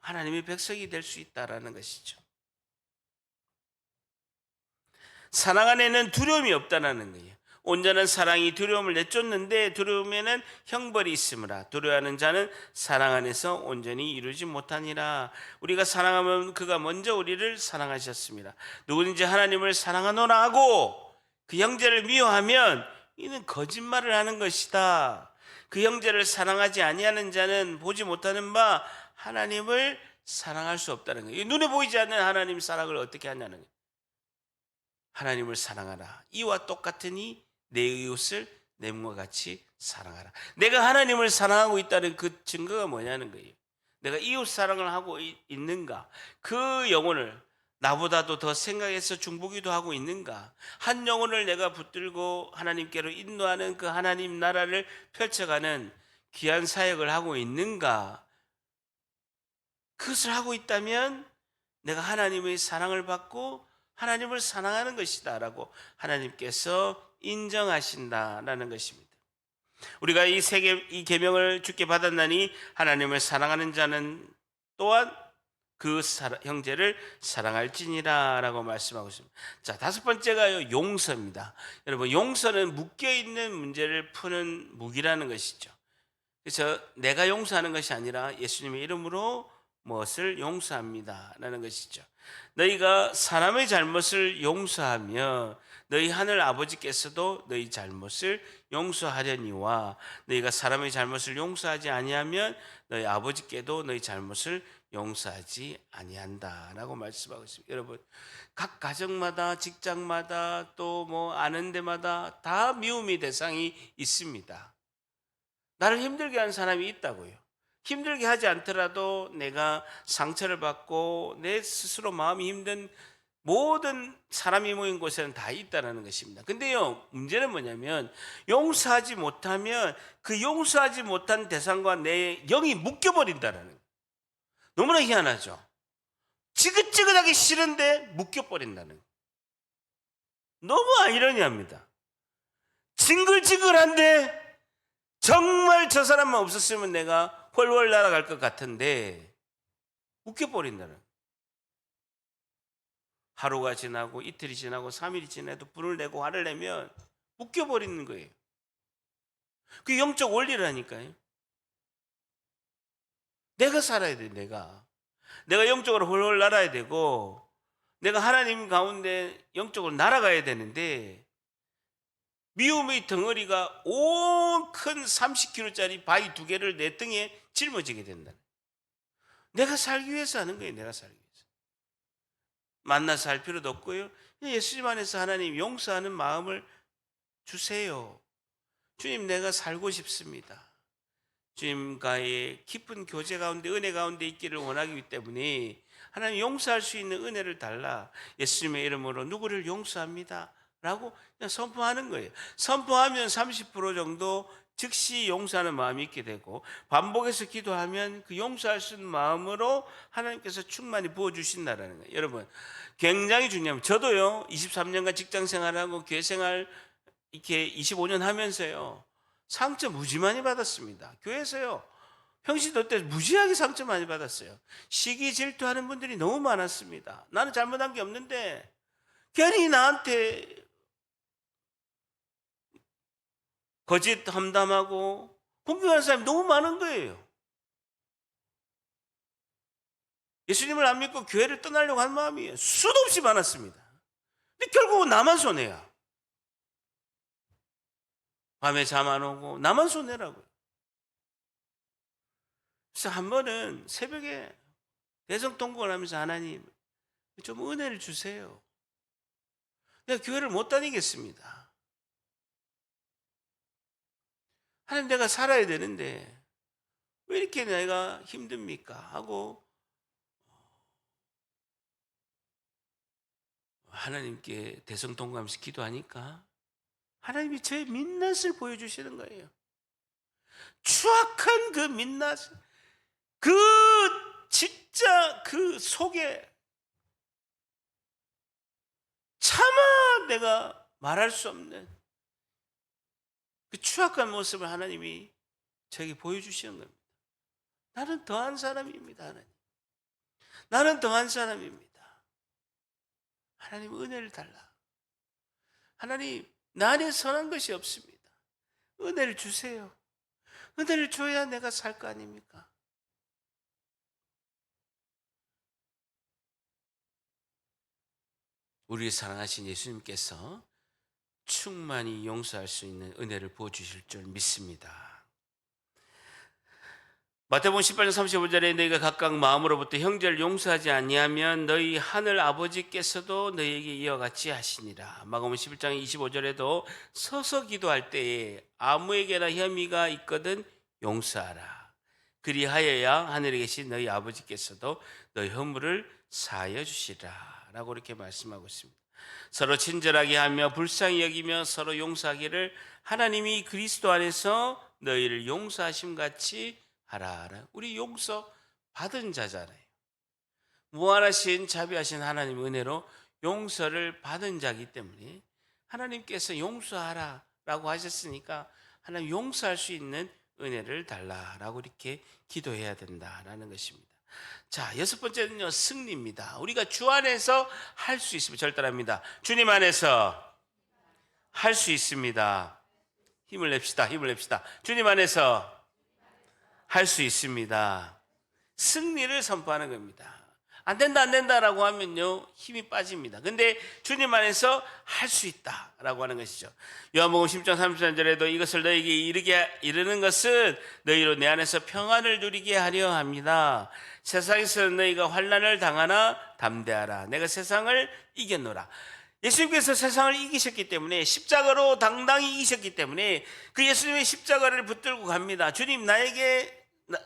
하나님의 백성이 될 수 있다라는 것이죠. 사랑 안에는 두려움이 없다라는 거예요. 온전한 사랑이 두려움을 내쫓는데 두려움에는 형벌이 있으므라. 두려워하는 자는 사랑 안에서 온전히 이루지 못하니라. 우리가 사랑하면 그가 먼저 우리를 사랑하셨습니다. 누구든지 하나님을 사랑하노라 하고 그 형제를 미워하면 이는 거짓말을 하는 것이다. 그 형제를 사랑하지 아니하는 자는 보지 못하는 바 하나님을 사랑할 수 없다는 거예요. 눈에 보이지 않는 하나님 사랑을 어떻게 하냐는 거예요. 하나님을 사랑하라. 이와 똑같으니 내 이웃을 내 몸과 같이 사랑하라. 내가 하나님을 사랑하고 있다는 그 증거가 뭐냐는 거예요. 내가 이웃 사랑을 하고 있는가? 그 영혼을 나보다도 더 생각해서 중보기도 하고 있는가? 한 영혼을 내가 붙들고 하나님께로 인도하는 그 하나님 나라를 펼쳐가는 귀한 사역을 하고 있는가? 그것을 하고 있다면 내가 하나님의 사랑을 받고 하나님을 사랑하는 것이다라고 하나님께서 인정하신다라는 것입니다. 우리가 이 계명을 주께 받았나니 하나님을 사랑하는 자는 또한 그 형제를 사랑할지니라라고 말씀하고 있습니다. 자, 다섯 번째가 용서입니다. 여러분, 용서는 묶여 있는 문제를 푸는 무기라는 것이죠. 그래서 내가 용서하는 것이 아니라 예수님의 이름으로 무엇을 용서합니다라는 것이죠. 너희가 사람의 잘못을 용서하며 너희 하늘 아버지께서도 너희 잘못을 용서하려니와 너희가 사람의 잘못을 용서하지 아니하면 너희 아버지께도 너희 잘못을 용서하지 아니한다라고 말씀하고 있습니다. 여러분, 각 가정마다 직장마다 또 뭐 아는 데마다 다 미움의 대상이 있습니다. 나를 힘들게 하는 사람이 있다고요. 힘들게 하지 않더라도 내가 상처를 받고 내 스스로 마음이 힘든 모든 사람이 모인 곳에는 다 있다는 것입니다. 근데요, 문제는 뭐냐면 용서하지 못하면 그 용서하지 못한 대상과 내 영이 묶여버린다는 거예요. 너무나 희한하죠. 지긋지긋하기 싫은데 묶여버린다는 거예요. 너무 아이러니합니다. 징글징글한데 정말 저 사람만 없었으면 내가 훨훨 날아갈 것 같은데 묶여버린다는 거예요. 하루가 지나고 이틀이 지나고 3일이 지나도 불을 내고 화를 내면 묶여버리는 거예요. 그게 영적 원리라니까요. 내가 살아야 돼. 내가 영적으로 훨훨 날아야 되고 내가 하나님 가운데 영적으로 날아가야 되는데 미움의 덩어리가 온 큰 30kg짜리 바위 2개를 내 등에 짊어지게 된다. 내가 살기 위해서 하는 거예요. 내가 살기 위해서. 만나서 할 필요도 없고요. 예수님 안에서 하나님 용서하는 마음을 주세요. 주님, 내가 살고 싶습니다. 주님과의 깊은 교제 가운데 은혜 가운데 있기를 원하기 때문에 하나님 용서할 수 있는 은혜를 달라. 예수님의 이름으로 누구를 용서합니다 라고 그냥 선포하는 거예요. 선포하면 30% 정도 즉시 용서하는 마음이 있게 되고 반복해서 기도하면 그 용서할 수 있는 마음으로 하나님께서 충만히 부어주신다는 거예요. 여러분, 굉장히 중요합니다. 저도요 23년간 직장 생활하고 교회 생활 이렇게 25년 하면서요 상처 무지 많이 받았습니다. 교회에서요 평시도 때 무지하게 상처 많이 받았어요. 시기 질투하는 분들이 너무 많았습니다. 나는 잘못한 게 없는데 괜히 나한테 거짓 험담하고 공격하는 사람이 너무 많은 거예요. 예수님을 안 믿고 교회를 떠나려고 한 마음이 수도 없이 많았습니다. 근데 결국은 나만 손해야. 밤에 잠 안 오고 나만 손해라고요. 그래서 한 번은 새벽에 대성통곡을 하면서 하나님 좀 은혜를 주세요. 내가 교회를 못 다니겠습니다. 하나님, 내가 살아야 되는데 왜 이렇게 내가 힘듭니까? 하고 하나님께 대성통곡하면서 기도하니까 하나님이 제 민낯을 보여주시는 거예요. 추악한 그 민낯을, 그 진짜 그 속에 차마 내가 말할 수 없는 그 추악한 모습을 하나님이 저에게 보여주시는 겁니다. 나는 더한 사람입니다. 하나님, 나는 더한 사람입니다. 하나님, 은혜를 달라. 하나님, 나 안에 선한 것이 없습니다. 은혜를 주세요. 은혜를 줘야 내가 살 거 아닙니까? 우리를 사랑하신 예수님께서 충만히 용서할 수 있는 은혜를 부어주실 줄 믿습니다. 마태복음 18장 35절에 너희가 각각 마음으로부터 형제를 용서하지 아니하면 너희 하늘 아버지께서도 너희에게 이와 같이 하시니라. 마가복음 11장 25절에도 서서 기도할 때에 아무에게나 혐의가 있거든 용서하라. 그리하여야 하늘에 계신 너희 아버지께서도 너희 허물을 사하여 주시라 라고 이렇게 말씀하고 있습니다. 서로 친절하게 하며 불쌍히 여기며 서로 용서하기를 하나님이 그리스도 안에서 너희를 용서하심 같이 하라. 우리 용서 받은 자잖아요. 무한하신 자비하신 하나님 은혜로 용서를 받은 자이기 때문에 하나님께서 용서하라 라고 하셨으니까 하나님 용서할 수 있는 은혜를 달라라고 이렇게 기도해야 된다라는 것입니다. 자, 여섯 번째는요, 승리입니다. 우리가 주 안에서 할 수 있습니다. 절단합니다. 주님 안에서 할 수 있습니다. 힘을 냅시다. 힘을 냅시다. 주님 안에서 할 수 있습니다. 승리를 선포하는 겁니다. 안 된다 안 된다라고 하면요 힘이 빠집니다. 근데 주님 안에서 할 수 있다라고 하는 것이죠. 요한복음 10장 33절에도 이것을 너에게 이르는 것은 너희로 내 안에서 평안을 누리게 하려 합니다. 세상에서 너희가 환난을 당하나 담대하라. 내가 세상을 이겼노라. 예수님께서 세상을 이기셨기 때문에 십자가로 당당히 이기셨기 때문에 그 예수님의 십자가를 붙들고 갑니다. 주님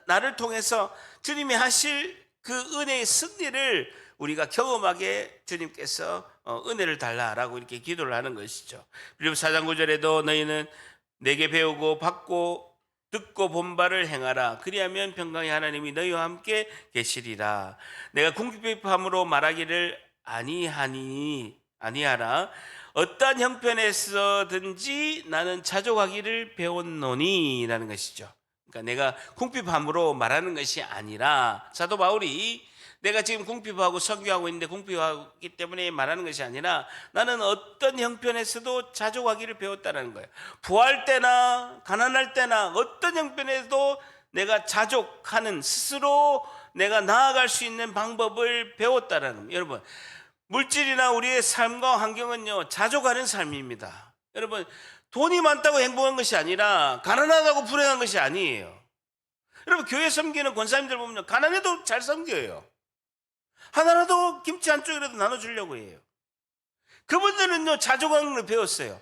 나를 통해서 주님이 하실 그 은혜의 승리를 우리가 경험하게 주님께서 은혜를 달라라고 이렇게 기도를 하는 것이죠. 빌립보서 4장 9절에도 너희는 내게 배우고 받고 듣고 본 바를 행하라. 그리하면 평강의 하나님이 너희와 함께 계시리라. 내가 궁핍함으로 말하기를 아니하라. 어떠한 형편에서든지 나는 자족하기를 배웠노니 라는 것이죠. 그러니까 내가 궁핍함으로 말하는 것이 아니라 사도 바울이 내가 지금 궁핍하고 선교하고 있는데 궁핍하기 때문에 말하는 것이 아니라 나는 어떤 형편에서도 자족하기를 배웠다는 거예요. 부할 때나 가난할 때나 어떤 형편에도 내가 자족하는 스스로 내가 나아갈 수 있는 방법을 배웠다는 겁니다. 여러분, 물질이나 우리의 삶과 환경은요 자족하는 삶입니다. 여러분, 돈이 많다고 행복한 것이 아니라 가난하다고 불행한 것이 아니에요. 여러분, 교회 섬기는 권사님들 보면 가난해도 잘 섬겨요. 하나라도 김치 한 쪽이라도 나눠주려고 해요. 그분들은요 자족하는 배웠어요.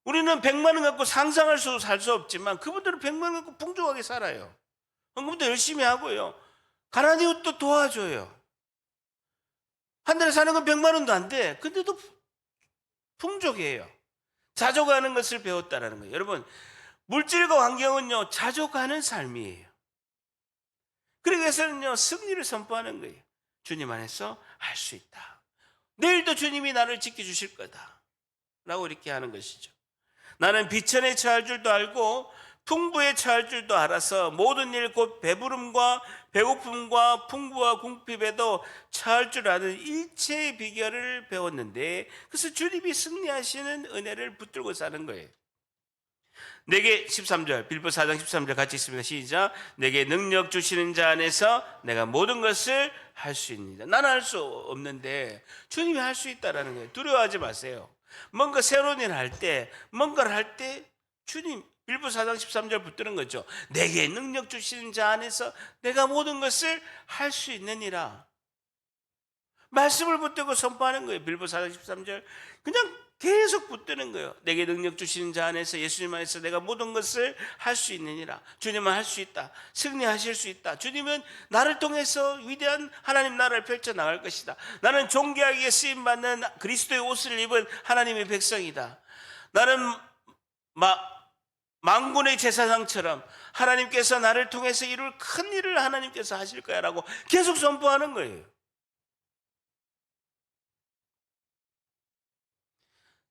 우리는 100만 원 갖고 상상할 수 살 수 없지만 그분들은 100만 원 갖고 풍족하게 살아요. 헌금도 열심히 하고요. 가난해도 또 도와줘요. 한 달에 사는 건 100만 원도 안 돼. 근데도 풍족해요. 자족하는 것을 배웠다라는 거예요. 여러분, 물질과 환경은요 자족하는 삶이에요. 그래서는요 승리를 선포하는 거예요. 주님 안에서 할 수 있다. 내일도 주님이 나를 지켜주실 거다 라고 이렇게 하는 것이죠. 나는 비천에 처할 줄도 알고 풍부에 처할 줄도 알아서 모든 일 곧 배부름과 배고픔과 풍부와 궁핍에도 처할 줄 아는 일체의 비결을 배웠는데, 그래서 주님이 승리하시는 은혜를 붙들고 사는 거예요. 내게 13절 빌립보서 4장 13절 같이 있습니다. 시작. 내게 능력 주시는 자 안에서 내가 모든 것을 할 수 있습니다. 나는 할 수 없는데 주님이 할 수 있다라는 거예요. 두려워하지 마세요. 뭔가 새로운 일을 할 때, 뭔가를 할 때 주님, 빌립보서 4장 13절 붙드는 거죠. 내게 능력 주시는 자 안에서 내가 모든 것을 할 수 있느니라. 말씀을 붙들고 선포하는 거예요. 빌립보서 4장 13절 그냥 계속 붙드는 거예요. 내게 능력 주시는 자 안에서, 예수님 안에서 내가 모든 것을 할 수 있느니라. 주님은 할 수 있다. 승리하실 수 있다. 주님은 나를 통해서 위대한 하나님 나라를 펼쳐나갈 것이다. 나는 존귀하게 쓰임받는 그리스도의 옷을 입은 하나님의 백성이다. 나는 만군의 제사장처럼 하나님께서 나를 통해서 이룰 큰 일을 하나님께서 하실 거야 라고 계속 선포하는 거예요.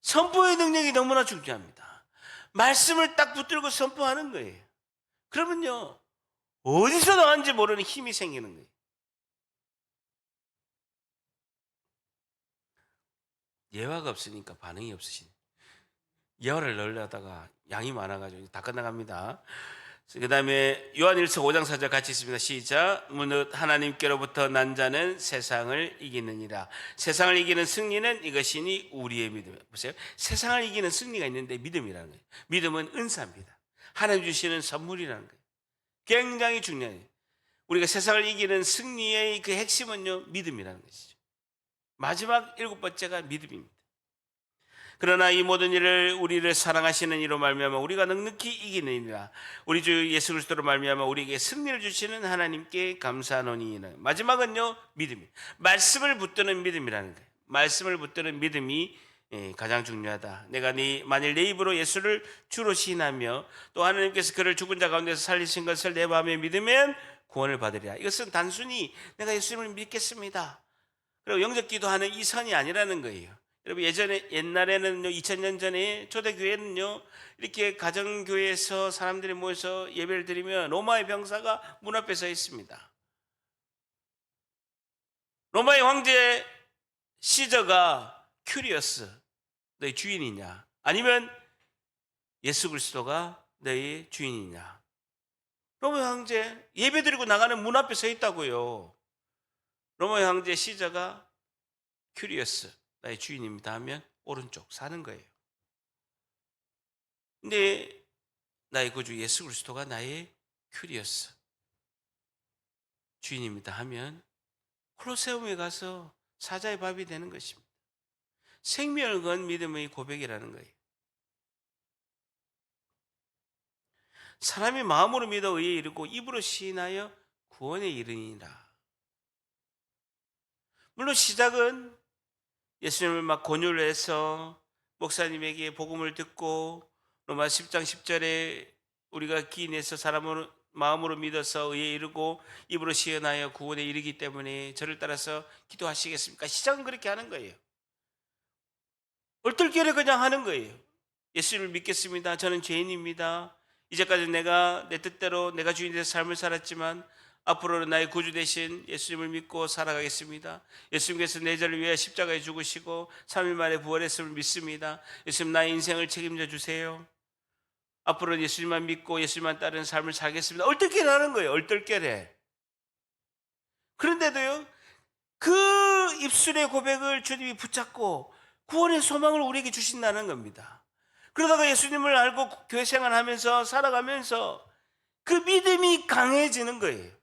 선포의 능력이 너무나 중요합니다. 말씀을 딱 붙들고 선포하는 거예요. 그러면요 어디서 나왔는지 모르는 힘이 생기는 거예요. 예화가 없으니까 반응이 없으시네. 예화를 넣으려다가 양이 많아가지고 다 끝나갑니다. 그 다음에 요한일서 5장 4절 같이 있습니다. 시작. 무릇 하나님께로부터 난 자는 세상을 이기느니라. 세상을 이기는 승리는 이것이니 우리의 믿음. 보세요. 세상을 이기는 승리가 있는데 믿음이라는 거예요. 믿음은 은사입니다. 하나님 주시는 선물이라는 거예요. 굉장히 중요해요. 우리가 세상을 이기는 승리의 그 핵심은요 믿음이라는 것이죠. 마지막 7번째가 믿음입니다. 그러나 이 모든 일을 우리를 사랑하시는 이로 말미암아 우리가 넉넉히 이기느니라. 우리 주 예수 그리스도로 말미암아 우리에게 승리를 주시는 하나님께 감사하노니. 마지막은요, 믿음. 말씀을 붙드는 믿음이라는 거예요. 말씀을 붙드는 믿음이 가장 중요하다. 내가 만일 내 입으로 예수를 주로 시인하며 또 하나님께서 그를 죽은 자 가운데서 살리신 것을 내 마음에 믿으면 구원을 받으리라. 이것은 단순히 내가 예수님을 믿겠습니다, 그리고 영접 기도하는 이 선이 아니라는 거예요. 여러분, 옛날에는요, 2000년 전에 초대교회는요, 이렇게 가정교회에서 사람들이 모여서 예배를 드리면 로마의 병사가 문 앞에 서 있습니다. 로마의 황제 시저가 큐리어스, 너희 주인이냐? 아니면 예수 그리스도가 너희 주인이냐? 로마의 황제 예배 드리고 나가는 문 앞에 서 있다고요. 로마의 황제 시저가 큐리어스, 나의 주인입니다 하면 오른쪽 사는 거예요. 근데 나의 구주 예수 그리스도가 나의 큐리어스, 주인입니다 하면 콜로세움에 가서 사자의 밥이 되는 것입니다. 생명을 건 믿음의 고백이라는 거예요. 사람이 마음으로 믿어 의에 이르고 입으로 시인하여 구원에 이르니라. 물론 시작은 예수님을 막 권유를 해서 목사님에게 복음을 듣고 로마 10장 10절에 우리가 기인해서 사람으로 마음으로 믿어서 의에 이르고 입으로 시인하여 구원에 이르기 때문에 저를 따라서 기도하시겠습니까? 시작은 그렇게 하는 거예요. 얼떨결에 그냥 하는 거예요. 예수를 믿겠습니다. 저는 죄인입니다. 이제까지 내가 내 뜻대로 내가 주인이 돼서 삶을 살았지만 앞으로는 나의 구주 되신 예수님을 믿고 살아가겠습니다. 예수님께서 내 죄를 위해 십자가에 죽으시고 3일 만에 부활했음을 믿습니다. 예수님, 나의 인생을 책임져 주세요. 앞으로는 예수님만 믿고 예수님만 따르는 삶을 살겠습니다. 얼떨결에 하는 거예요. 얼떨결에. 그런데도요, 그 입술의 고백을 주님이 붙잡고 구원의 소망을 우리에게 주신다는 겁니다. 그러다가 예수님을 알고 교회 생활하면서 살아가면서 그 믿음이 강해지는 거예요.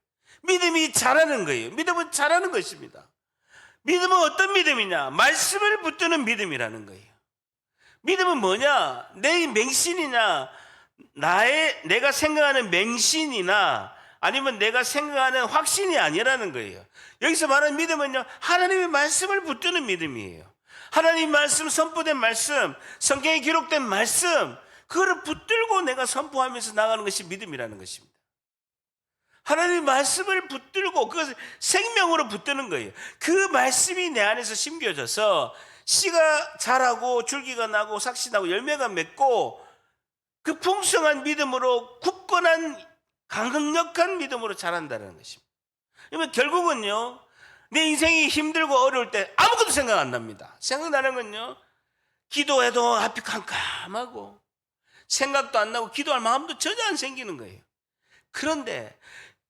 믿음이 자라는 거예요. 믿음은 자라는 것입니다. 믿음은 어떤 믿음이냐? 말씀을 붙드는 믿음이라는 거예요. 믿음은 뭐냐? 내 맹신이냐? 내가 생각하는 맹신이나 아니면 내가 생각하는 확신이 아니라는 거예요. 여기서 말하는 믿음은요, 하나님의 말씀을 붙드는 믿음이에요. 하나님 말씀, 선포된 말씀, 성경에 기록된 말씀, 그거를 붙들고 내가 선포하면서 나가는 것이 믿음이라는 것입니다. 하나님의 말씀을 붙들고 그것을 생명으로 붙드는 거예요. 그 말씀이 내 안에서 심겨져서 씨가 자라고 줄기가 나고 삭신하고 열매가 맺고 그 풍성한 믿음으로 굳건한 강력한 믿음으로 자란다는 것입니다. 그러면 결국은요, 내 인생이 힘들고 어려울 때 아무것도 생각 안 납니다. 생각나는 건요, 기도해도 앞이 캄캄하고 생각도 안 나고 기도할 마음도 전혀 안 생기는 거예요. 그런데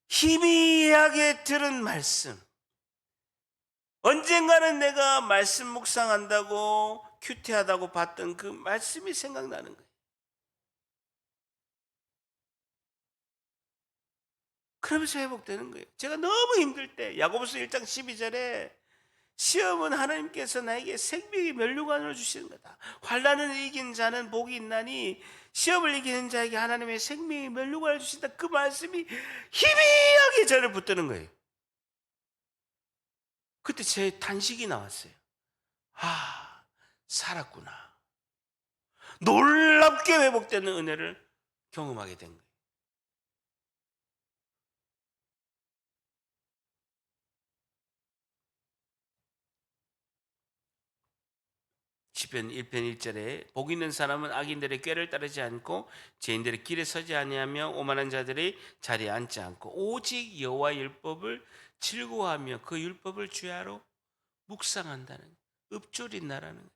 희미하게 들은 말씀, 언젠가는 내가 말씀 묵상한다고 큐티하다고 봤던 그 말씀이 생각나는 거예요. 그러면서 회복되는 거예요. 제가 너무 힘들 때 야고보서 1장 12절에 시험은 하나님께서 나에게 생명의 면류관으로 주시는 거다. 환난을 이긴 자는 복이 있나니 시험을 이기는 자에게 하나님의 생명의 면류관을 주신다. 그 말씀이 희미하게 저를 붙드는 거예요. 그때 제 탄식이 나왔어요. 아, 살았구나. 놀랍게 회복되는 은혜를 경험하게 된 거예요. 시편 1편 1절에 복 있는 사람은 악인들의 꾀를 따르지 않고 죄인들의 길에 서지 아니하며 오만한 자들의 자리에 앉지 않고 오직 여호와의 율법을 즐거워하며 그 율법을 주야로 묵상한다는, 읊조린다라는,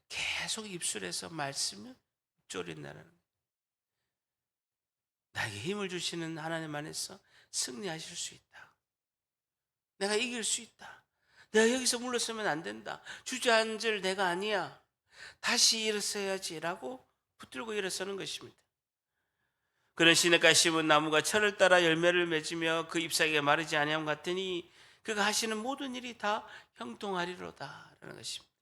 계속 입술에서 말씀을 읊조린다라는, 나에게 힘을 주시는 하나님 안에서 승리하실 수 있다. 내가 이길 수 있다. 내가 여기서 물러서면 안 된다. 주저앉을 내가 아니야. 다시 일어서야지라고 붙들고 일어서는 것입니다. 그는 시냇가에 심은 나무가 철을 따라 열매를 맺으며 그 잎사귀가 마르지 아니함 같으니 그가 하시는 모든 일이 다 형통하리로다 라는 것입니다.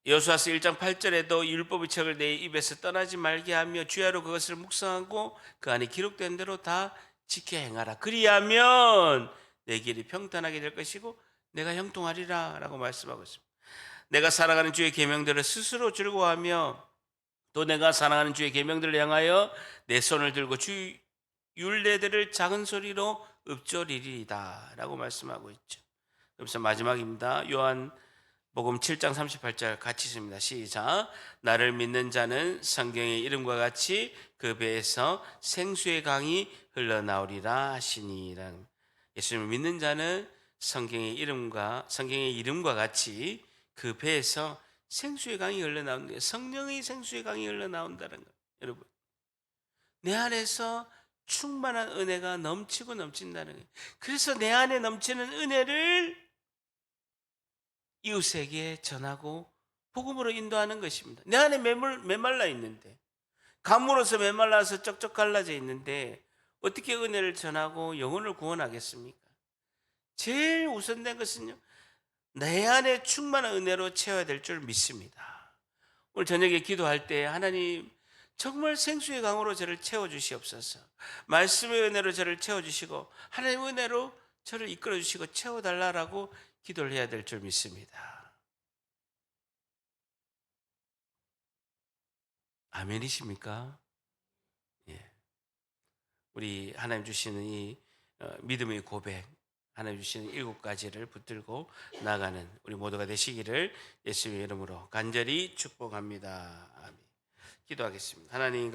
여호수아서 1장 8절에도 율법의 책을 내 입에서 떠나지 말게 하며 주야로 그것을 묵상하고 그 안에 기록된 대로 다 지켜 행하라. 그리하면 내 길이 평탄하게 될 것이고 내가 형통하리라 라고 말씀하고 있습니다. 내가 살아가는 주의 계명들을 스스로 즐거워하며 또 내가 사랑하는 주의 계명들을 향하여 내 손을 들고 주 율례들을 작은 소리로 읊조리리이다 라고 말씀하고 있죠. 그래서 마지막입니다. 요한복음 7장 38절 같이 읽습니다. 시작. 나를 믿는 자는 성경의 이름과 같이 그 배에서 생수의 강이 흘러나오리라 하시니라는, 예수님을 믿는 자는 성경의 이름과 같이 그 배에서 생수의 강이 흘러나오는 거예요. 성령의 생수의 강이 흘러나온다는 거예요. 여러분, 내 안에서 충만한 은혜가 넘치고 넘친다는 거예요. 그래서 내 안에 넘치는 은혜를 이웃에게 전하고 복음으로 인도하는 것입니다. 내 안에 메말라 있는데, 감으로서 메말라서 쩍쩍 갈라져 있는데 어떻게 은혜를 전하고 영혼을 구원하겠습니까? 제일 우선된 것은요, 내 안에 충만한 은혜로 채워야 될 줄 믿습니다. 오늘 저녁에 기도할 때 하나님 정말 생수의 강으로 저를 채워주시옵소서. 말씀의 은혜로 저를 채워주시고 하나님의 은혜로 저를 이끌어주시고 채워달라고 기도를 해야 될 줄 믿습니다. 아멘이십니까? 예. 우리 하나님 주시는 이 믿음의 고백, 하나님 주시는 7가지를 붙들고 나가는 우리 모두가 되시기를 예수님의 이름으로 간절히 축복합니다. 아멘. 기도하겠습니다. 하나님